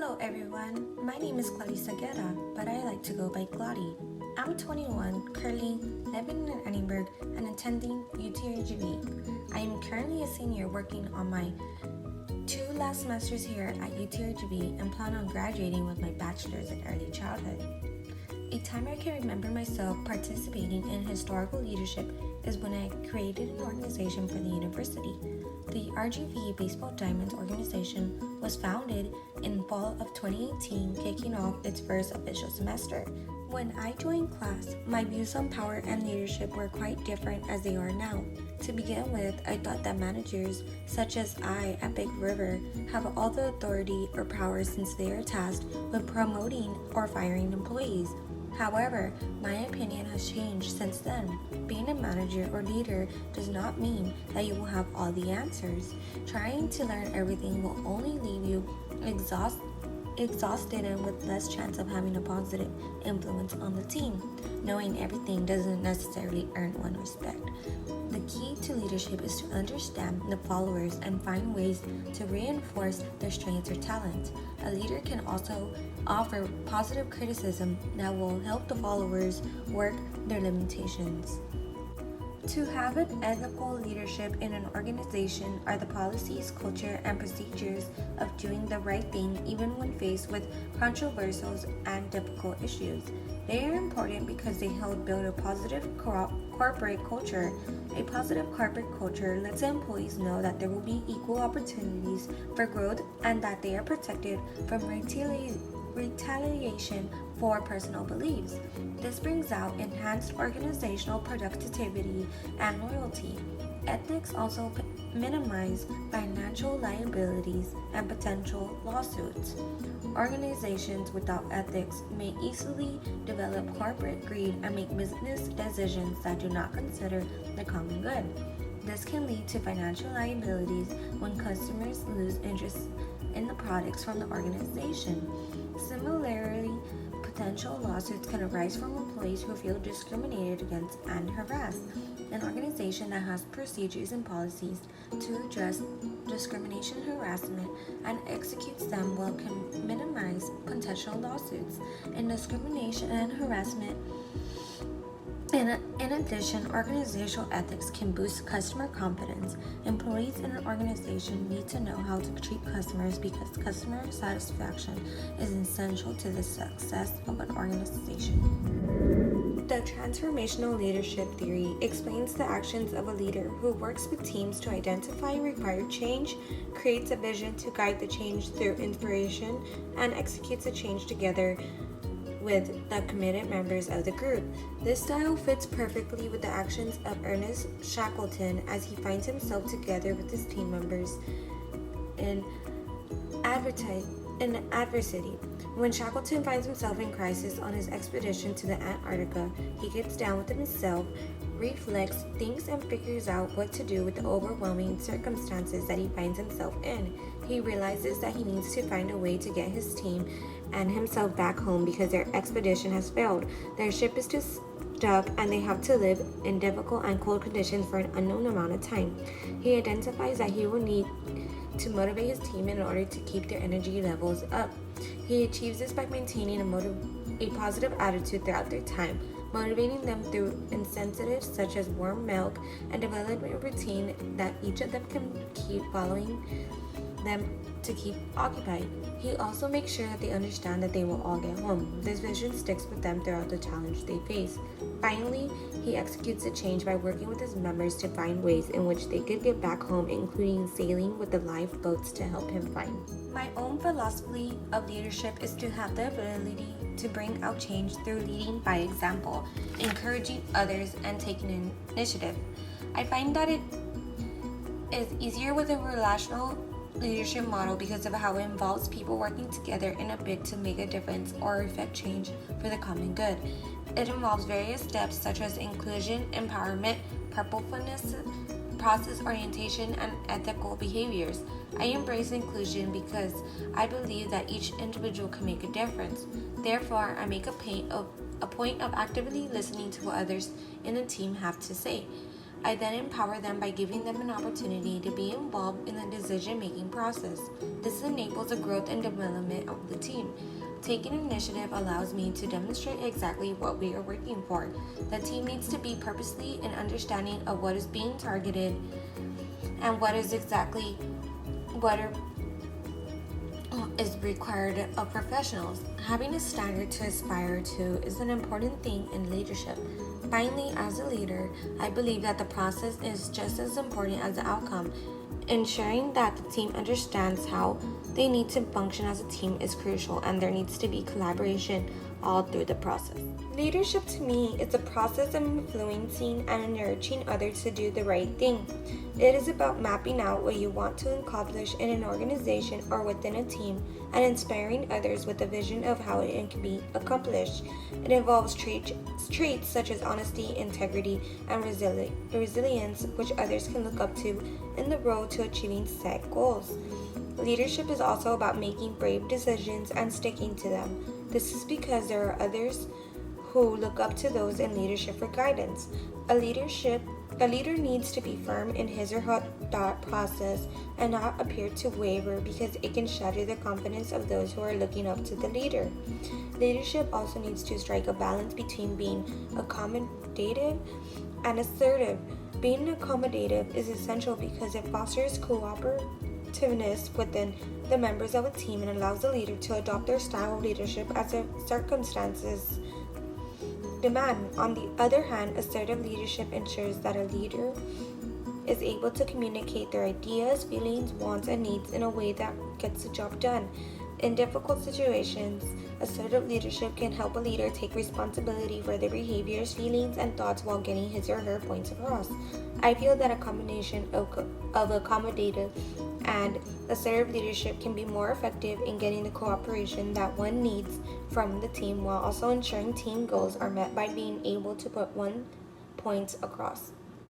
Hello everyone, my name is Clarissa Guerra, but I like to go by Claudie. I'm 21, currently living in Edinburgh and attending UTRGV. I am currently a senior working on my 2 last semesters here at UTRGV and plan on graduating with my bachelor's in early childhood. A time I can remember myself participating in historical leadership is when I created an organization for the university. The RGV Baseball Diamonds organization was founded in fall of 2018, kicking off its first official semester. When I joined class, my views on power and leadership were quite different as they are now. To begin with, I thought that managers, such as I at Big River, have all the authority or power since they are tasked with promoting or firing employees. However, my opinion has changed since then. Being a manager or leader does not mean that you will have all the answers. Trying to learn everything will only leave you exhausted and with less chance of having a positive influence on the team. Knowing everything doesn't necessarily earn one respect. The key to leadership is to understand the followers and find ways to reinforce their strengths or talents. A leader can also offer positive criticism that will help the followers work their limitations. To have an ethical leadership in an organization are the policies, culture, and procedures of doing the right thing even when faced with controversial and difficult issues. They are important because they help build a positive corporate culture. A positive corporate culture lets employees know that there will be equal opportunities for growth and that they are protected from retaliation for personal beliefs. This brings out enhanced organizational productivity and loyalty. Ethics also minimize financial liabilities and potential lawsuits. Organizations without ethics may easily develop corporate greed and make business decisions that do not consider the common good. This can lead to financial liabilities when customers lose interest in the products from the organization. Similarly, potential lawsuits can arise from employees who feel discriminated against and harassed. An organization that has procedures and policies to address discrimination, harassment, and executes them well can minimize potential lawsuits. In discrimination and harassment, in addition, organizational ethics can boost customer confidence. Employees in an organization need to know how to treat customers because customer satisfaction is essential to the success of an organization. The transformational leadership theory explains the actions of a leader who works with teams to identify required change, creates a vision to guide the change through inspiration, and executes the change together with the committed members of the group. This style fits perfectly with the actions of Ernest Shackleton as he finds himself together with his team members in adversity. When Shackleton finds himself in crisis on his expedition to the Antarctica, he gets down with himself, reflects, thinks, and figures out what to do with the overwhelming circumstances that he finds himself in. He realizes that he needs to find a way to get his team and himself back home because their expedition has failed. Their ship is stuck and they have to live in difficult and cold conditions for an unknown amount of time. He identifies that he will need to motivate his team in order to keep their energy levels up. He achieves this by maintaining a positive attitude throughout their time, motivating them through incentives such as warm milk and developing a routine that each of them can keep following them to keep occupied. He also makes sure that they understand that they will all get home. This vision sticks with them throughout the challenge they face. Finally, he executes the change by working with his members to find ways in which they could get back home, including sailing with the lifeboats to help him find. My own philosophy of leadership is to have the ability to bring out change through leading by example, encouraging others, and taking initiative. I find that it is easier with a relational leadership model because of how it involves people working together in a bid to make a difference or effect change for the common good. It involves various steps such as inclusion, empowerment, purposefulness, process orientation, and ethical behaviors. I embrace inclusion because I believe that each individual can make a difference. Therefore, I make a point of actively listening to what others in the team have to say. I then empower them by giving them an opportunity to be involved in the decision-making process. This enables the growth and development of the team. Taking initiative allows me to demonstrate exactly what we are working for. The team needs to be purposely and understanding of what is being targeted and what is required of professionals. Having a standard to aspire to is an important thing in leadership. Finally, as a leader, I believe that the process is just as important as the outcome. Ensuring that the team understands how they need to function as a team is crucial, and there needs to be collaboration all through the process. Leadership to me is a process of influencing and encouraging others to do the right thing. It is about mapping out what you want to accomplish in an organization or within a team and inspiring others with a vision of how it can be accomplished. It involves traits such as honesty, integrity, and resilience, which others can look up to in the road to achieving set goals. Leadership is also about making brave decisions and sticking to them. This is because there are others who look up to those in leadership for guidance. A leader needs to be firm in his or her thought process and not appear to waver, because it can shatter the confidence of those who are looking up to the leader. Leadership also needs to strike a balance between being accommodative and assertive. Being accommodative is essential because it fosters cooperativeness within the members of a team and allows the leader to adopt their style of leadership as the circumstances demand. On the other hand, assertive leadership ensures that a leader is able to communicate their ideas, feelings, wants, and needs in a way that gets the job done. In difficult situations, assertive leadership can help a leader take responsibility for their behaviors, feelings, and thoughts while getting his or her points across. I feel that a combination of accommodative and assertive leadership can be more effective in getting the cooperation that one needs from the team, while also ensuring team goals are met by being able to put one point across.